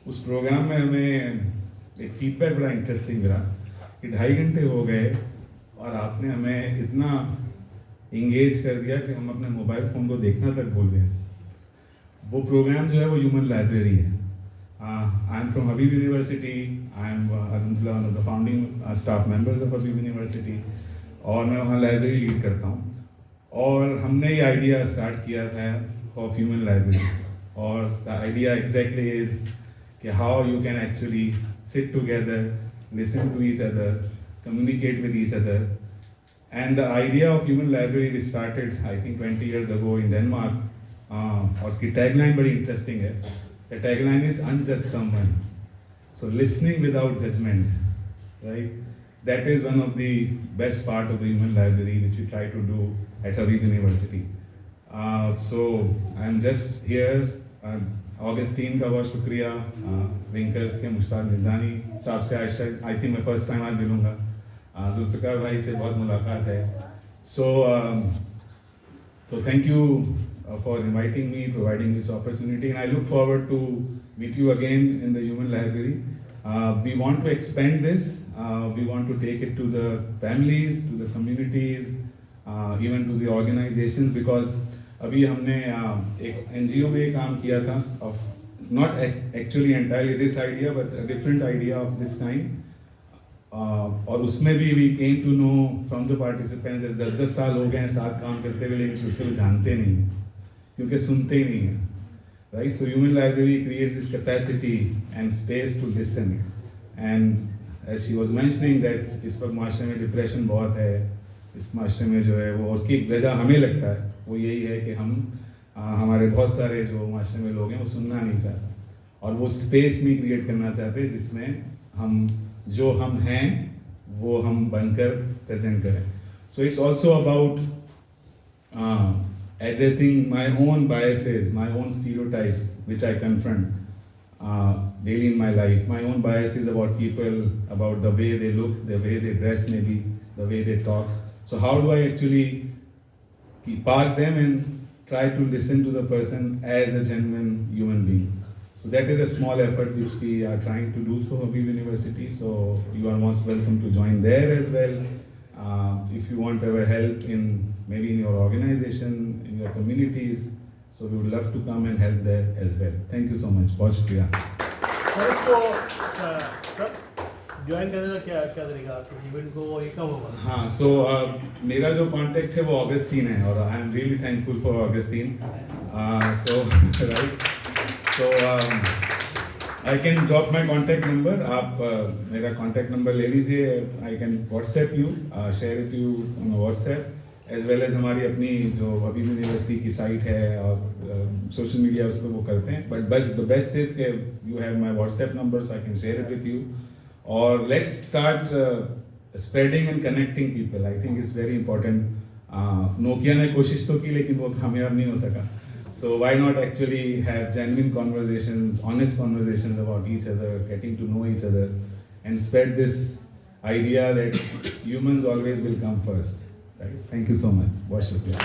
उस प्रोग्राम में हमें एक फीडबैक बड़ा इंटरेस्टिंग मिला कि 2.5 घंटे हो गए और आपने हमें इतना इंगेज कर दिया कि हम अपने मोबाइल फ़ोन को देखना तक भूल गए। वो प्रोग्राम जो है वो ह्यूमन लाइब्रेरी है। I am from Habib university, I am one of the founding staff members of Habib university, और मैं वहाँ लाइब्रेरी लीड करता हूँ। और हमने ये आइडिया स्टार्ट किया था ऑफ ह्यूमन लाइब्रेरी, और द आइडिया एग्जैक्टली इज़ कि how you can actually sit together, listen to each other, communicate with each other. And the idea of human library we started, I think 20 years ago in Denmark. और उसकी tagline बड़ी interesting है. The tagline is unjudge someone. So listening without judgment, right? That is one of the best part of the human library which we try to do at Habib University. So I am just here. Augustine का बहुत शुक्रिया, विंकर्स के मुश्ताक जिंदानी साहब से I think मैं first time आज मिलूँगा। जुल्फ़िकार भाई से बहुत मुलाकात है। So thank you for inviting me, providing this opportunity, and I look forward to meet you again in the human library. We want to expand this. We want to take it to the families, to the communities, even to the organizations, because अभी हमने एक NGO में काम किया था of not actually entirely this idea but a different idea of this kind, और उसमें भी we came to know from the participants 10-10 साल हो गए हैं साथ काम करते हुए, लेकिन दूसरे को जानते नहीं हैं क्योंकि सुनते ही नहीं हैं, right? So human library creates this capacity and space to listen, and as she was mentioning that इस वक्त माशरे में डिप्रेशन बहुत है, इस माशरे में जो है वो उसकी वजह हमें लगता है वो यही है कि हम हमारे बहुत सारे जो माशरे में लोग हैं वो सुनना नहीं चाहते और वो स्पेस नहीं क्रिएट करना चाहते जिसमें हम जो हम हैं वो हम बनकर प्रेजेंट करें. So it's also about addressing my own biases, my own stereotypes which I confront daily in my life. My own biases about people, about the way they look, the way they dress, maybe the way they talk. So how do I actually park them and try to listen to the person as a genuine human being? So that is a small effort which we are trying to do through Habib University. So you are most welcome to join there as well. If you want our help in maybe in your organization, in your communities, so we would love to come and help there as well. Thank you so much. बहुत शुक्रिया. Sir इसको join करने का क्या क्या तरीका है event को, वो कब होगा? हाँ, सो मेरा जो कांटेक्ट है वो ऑगस्टीन है और I am really thankful for Augustine. So right, so I can drop my contact number. आप मेरा कॉन्टैक्ट नंबर ले लीजिए. I can WhatsApp you, share it you on WhatsApp, as well as हमारी अपनी जो हबीब यूनिवर्सिटी की साइट है और सोशल मीडिया उस पर वो करते हैं. बट बस द बेस्ट इज के you have my WhatsApp number, so I can share it with you. और let's start spreading and connecting people. I think it's very important. Nokia ने कोशिश तो की लेकिन वो कामयाब नहीं हो सका. So why not actually have genuine conversations, honest conversations about each other, getting to know each other, and spread this idea that humans always will come first. Right? Thank you so much. बहुत शुक्रिया.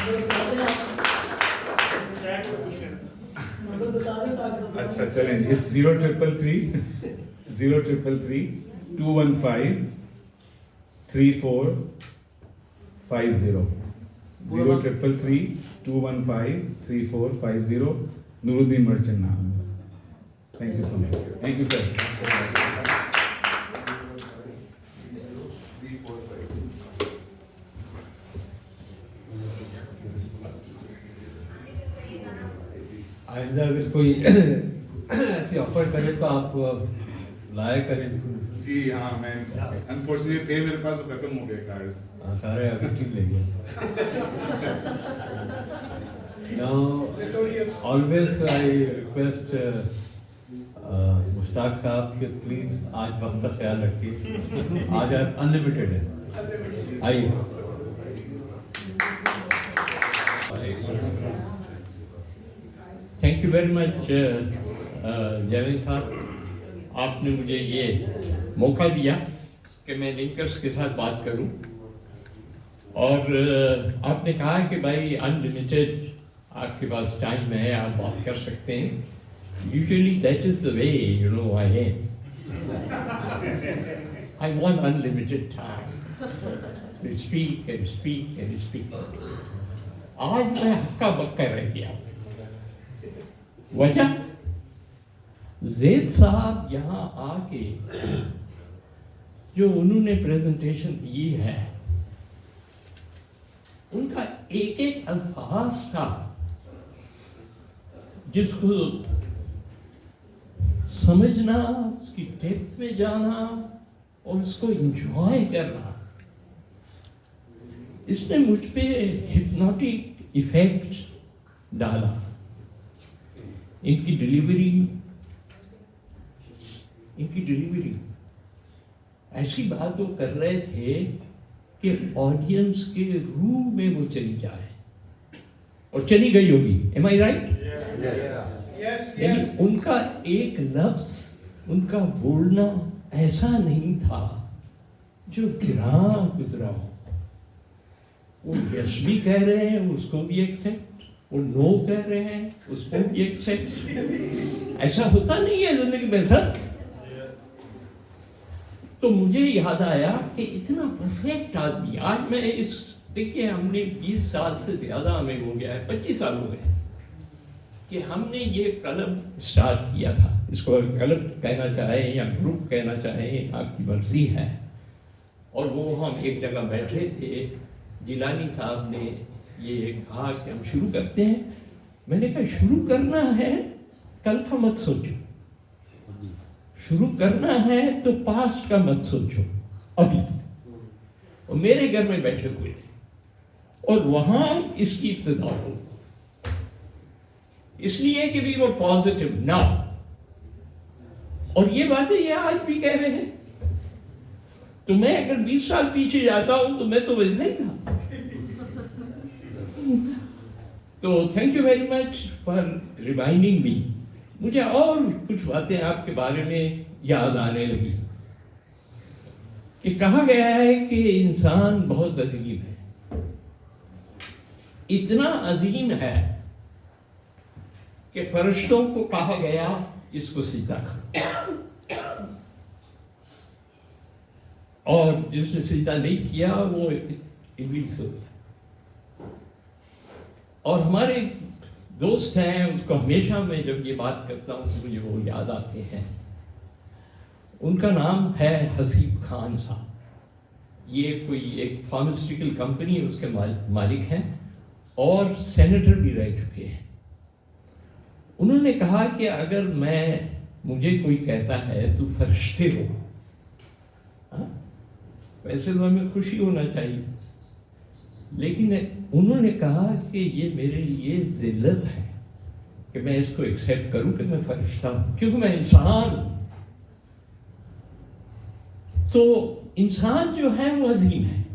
अच्छा चलें. इस 0333-215-3450 0333-215-3450 Nooruddin merchant नाम. Thank you so much. Thank you sir. आइंदा अगर कोई ऐसी ऑफर करे तो आप लाया करें. जी हाँ, मैं अनफॉर्चुनेटली थे मेरे पास, वो खत्म हो गए कार्ड्स. सारे अगस्टीन ले गए. Now always I request Mushtaq साहब कि प्लीज आज वक्त का ख्याल रखिए. आज आप अनलिमिटेड है. आइए. Thank you very much Javed साहब, आपने मुझे ये मौका दिया कि मैं लिंकर्स के साथ बात करूं. और आपने कहा कि भाई अनलिमिटेड आपके पास टाइम है, आप बात कर सकते हैं. Usually that is the way, you know, I am. I want unlimited time to speak and speak and speak. आज मैं हक्का बक्का रह गया. वजह ज़ैद साहब यहाँ आके जो उन्होंने प्रेजेंटेशन दी है, उनका एक एक अल्फाज था जिसको समझना, उसकी डेप्थ में जाना और उसको एंजॉय करना, इसने मुझ पे हिप्नोटिक इफेक्ट डाला. इनकी डिलीवरी ऐसी बात वो कर रहे थे कि ऑडियंस के रूह में वो चली जाए, और चली गई होगी. एम आई राइट? यानी उनका एक लफ्ज, उनका बोलना ऐसा नहीं था जो गिरा गुजरा हो. वो यस भी कह रहे हैं, उसको भी एक्सेप्ट, वो नो कह रहे हैं, उसको भी एक्सेप्ट. ऐसा होता नहीं है जिंदगी में सर. तो मुझे याद आया कि इतना परफेक्ट आदमी, आज मैं इस, देखिए हमने 20 साल से ज़्यादा हमें हो गया है, 25 साल हो गए कि हमने ये क्लब स्टार्ट किया था. इसको क्लब कहना चाहें या ग्रुप कहना चाहें, आपकी मर्जी है. और वो हम एक जगह बैठे थे, जिलानी साहब ने ये कहा कि हम शुरू करते हैं. मैंने कहा शुरू करना है कल का मत सोचो, शुरू करना है तो पास्ट का मत सोचो अभी. और मेरे घर में बैठे हुए थे और वहां इसकी इब्तिदा हो, इसलिए कि भी वो पॉजिटिव नाउ. और ये बातें ये आज भी कह रहे हैं. तो मैं अगर 20 साल पीछे जाता हूं तो मैं तो वैसा ही था. तो thank you very much for reminding me. मुझे और कुछ बातें आपके बारे में याद आने लगी कि कहा गया है कि इंसान बहुत अजीम है. इतना अजीम है कि फरिश्तों को कहा गया इसको सिजदा करो, और जिसने सिजदा नहीं किया वो इब्लीस हो गया. और हमारे दोस्त हैं, उसको हमेशा मैं जब ये बात करता हूँ तो मुझे वो याद आते हैं. उनका नाम है हसीब खान साहब. ये कोई एक फार्मास्यूटिकल कंपनी उसके मालिक हैं और सेनेटर भी रह चुके हैं. उन्होंने कहा कि अगर मुझे कोई कहता है तू फरिश्ते हो, वैसे तो हमें खुशी होना चाहिए, लेकिन उन्होंने कहा कि ये मेरे लिए जिल्लत है कि मैं इसको एक्सेप्ट करूं कि मैं फरिश्ता हूं, क्योंकि मैं इंसान हूं. तो इंसान जो है वो अजीम है.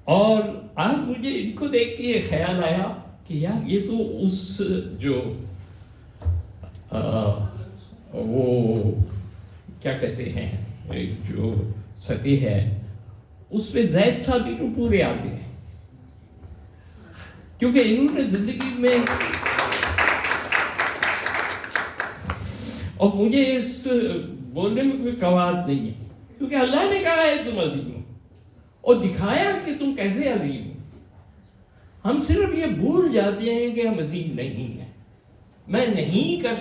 और आज मुझे इनको देख के ये ख्याल आया कि यार ये तो उस जो वो क्या कहते हैं जो सतह है उसमें ज़ैद साहब भी तो पूरे आते हैं, क्योंकि इन्होंने जिंदगी में, और मुझे इस बोलने में कोई कवायद नहीं है, क्योंकि अल्लाह ने कहा है तुम अजीम हो और दिखाया कि तुम कैसे अजीम हो. हम सिर्फ ये भूल जाते हैं कि हम अजीम नहीं हैं. मैं नहीं कर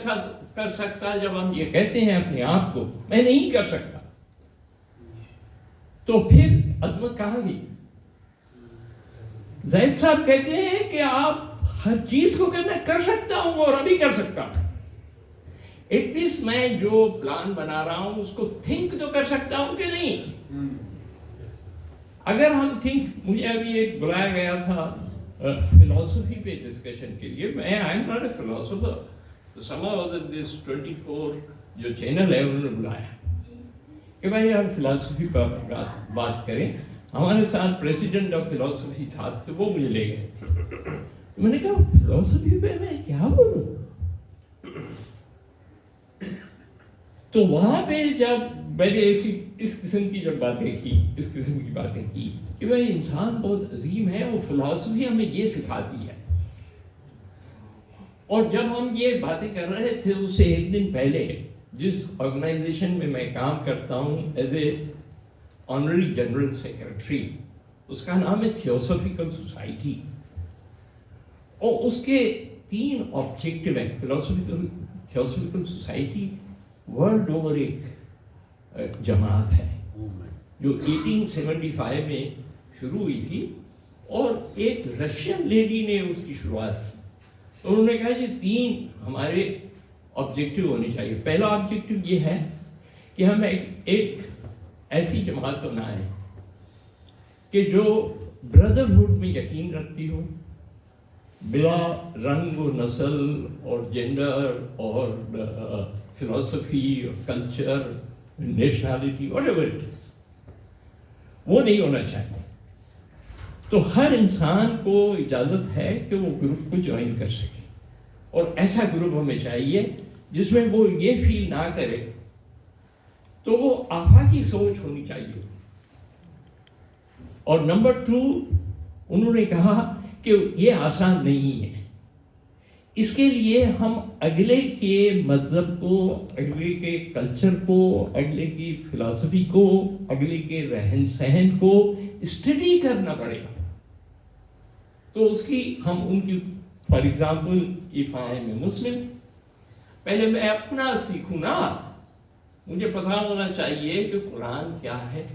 सकता जब हम ये कहते हैं अपने आप को, मैं नहीं कर सकता, तो फिर अजमत कहाँ गई? ज़ैद साहब कहते हैं कि आप हर चीज को मैं कर सकता हूं और अभी कर सकता हूं. एटलीस्ट मैं जो प्लान बना रहा हूं उसको थिंक तो कर सकता हूं कि नहीं. अगर हम थिंक, मुझे अभी एक बुलाया गया था फिलॉसफी पे डिस्कशन के लिए. मैं I am not a philosopher. somehow this 24 जो चैनल है उन्होंने बुलाया कि भाई यार फिलॉसफी पर बात करें. हमारे साथ प्रेसिडेंट ऑफ फिलॉसफी साहब थे, वो मुझे ले गए. मैंने कहा फिलॉसफी पे मैं क्या बोलूं. तो वहां पे जब मैंने इस किस्म की जब बातें की, इस किस्म की बातें की कि भाई इंसान बहुत अजीम है और फिलॉसफी हमें ये सिखाती है. اور جب ہم یہ باتیں کر رہے تھے اس سے ایک دن پہلے جس آرگنائزیشن میں میں کام کرتا ہوں as a honorary general secretary, اس کا نام ہے تھیوسافیکل سوسائٹی، اور اس کے 3 آبجیکٹو ہیں. تھیوسافیکل سوسائٹی ورلڈ اوور ایک جماعت ہے جو 1875 میں شروع ہوئی تھی، اور ایک رشین لیڈی نے اس کی شروعات کی. انہوں نے کہا یہ 3 ہمارے آبجیکٹو ہونے چاہیے. پہلا آبجیکٹو یہ ہے کہ ہم ایک ایسی جماعت بنائیں کہ جو بردرہڈ میں یقین رکھتی ہو، بلا رنگ و نسل اور جینڈر اور فلسفی اور culture nationality what ever it is, وہ نہیں ہونا چاہیے. تو ہر انسان کو اجازت ہے کہ وہ گروپ کو جوائن کر سکے، اور ایسا گروپ ہمیں چاہیے جس میں وہ یہ فیل نہ کرے. تو وہ آفاقی سوچ ہونی چاہیے. اور نمبر 2 انہوں نے کہا کہ یہ آسان نہیں ہے. اس کے لیے ہم اگلے کے مذہب کو، اگلے کے کلچر کو، اگلے کی فلسفی کو، اگلے کے رہن سہن کو اسٹڈی کرنا پڑے گا. تو اس کی ہم ان کی for example if I am a Muslim, پہلے میں اپنا سیکھوں نا، مجھے پتہ ہونا چاہیے کہ قرآن کیا ہے،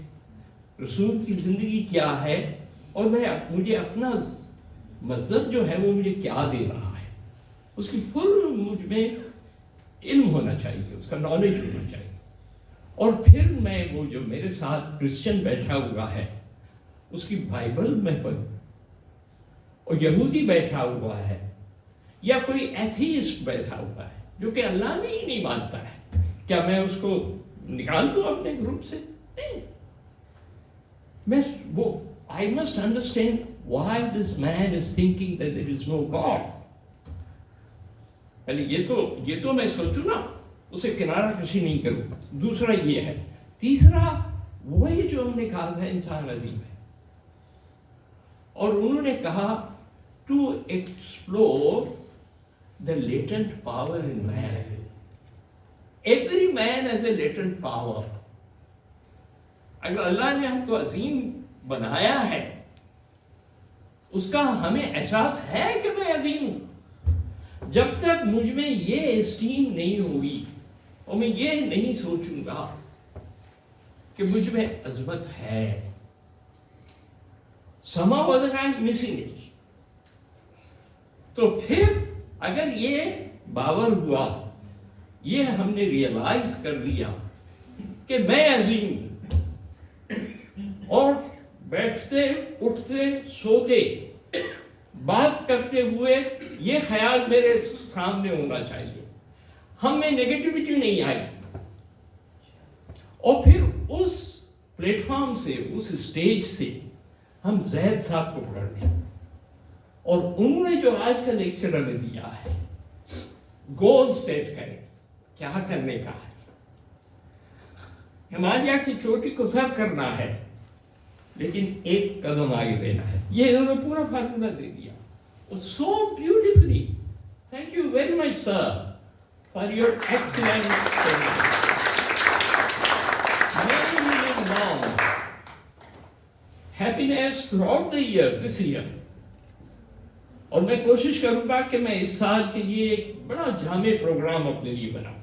رسول کی زندگی کیا ہے، اور مجھے اپنا مذہب جو ہے وہ مجھے کیا دے رہا ہے، اس کی فل مجھ میں علم ہونا چاہیے، اس کا نالج ہونا چاہیے. اور پھر میں وہ جو میرے ساتھ کرسچن بیٹھا ہوا ہے اس کی بائبل میں پڑھوں، اور یہودی بیٹھا ہوا ہے یا کوئی ایتھیسٹ بیٹھا ہوا ہے جو کہ اللہ میں ہی نہیں مانتا ہے، کیا میں اس کو نکال دوں اپنے گروپ سے؟ نہیں. میں وہ I must understand why this man is thinking that there is no God. پہلے یہ تو میں سوچوں نا، اسے کنارہ کشی نہیں کروں. دوسرا یہ ہے. تیسرا وہی جو ہم نے کہا تھا انسان عظیم ہے، اور انہوں نے کہا to explore the latent power in man. Every man has a latent power. اگر اللہ نے ہم کو عظیم بنایا ہے، اس کا ہمیں احساس ہے کہ میں عظیم ہوں. جب تک مجھ میں یہ اسٹیم نہیں ہوگی اور میں یہ نہیں سوچوں گا کہ مجھ میں عظمت ہے، somehow or other I'm missing it. تو پھر اگر یہ باور ہوا، یہ ہم نے ریئلائز کر لیا کہ میں عظیم ہوں، اور بیٹھتے اٹھتے سوتے بات کرتے ہوئے یہ خیال میرے سامنے ہونا چاہیے، ہم میں نگیٹیوٹی نہیں آئی. اور پھر اس پلیٹ فارم سے، اس اسٹیج سے ہم زید صاحب کو پکڑ لیں، اور انہوں نے جو آج کا لیکچر ہمیں دیا ہے، گول سیٹ کریں کیا کرنے کا ہے. ہمالیہ کی چوٹی کو سر کرنا ہے، لیکن ایک قدم آگے لینا ہے. یہ انہوں نے پورا فارمولا دے دیا، so beautifully. Thank you very much sir for your excellent. Happiness throughout the year this year. اور میں کوشش کروں گا کہ میں اس سال کے لیے ایک بڑا جامع پروگرام اپنے لیے بناؤں،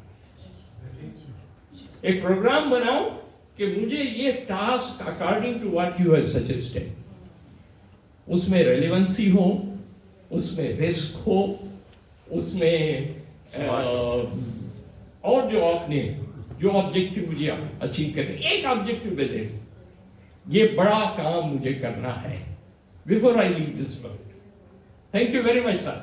ایک پروگرام بناؤں کہ مجھے یہ task according to what you have suggested, اس میں ریلیونسی ہو، اس میں رسک ہو، اس میں اور جو آپ نے جو آبجیکٹو مجھے اچیو کرنے، ایک آبجیکٹو میں دے دوں، یہ بڑا کام مجھے کرنا ہے before I leave this world. Thank you very much, sir.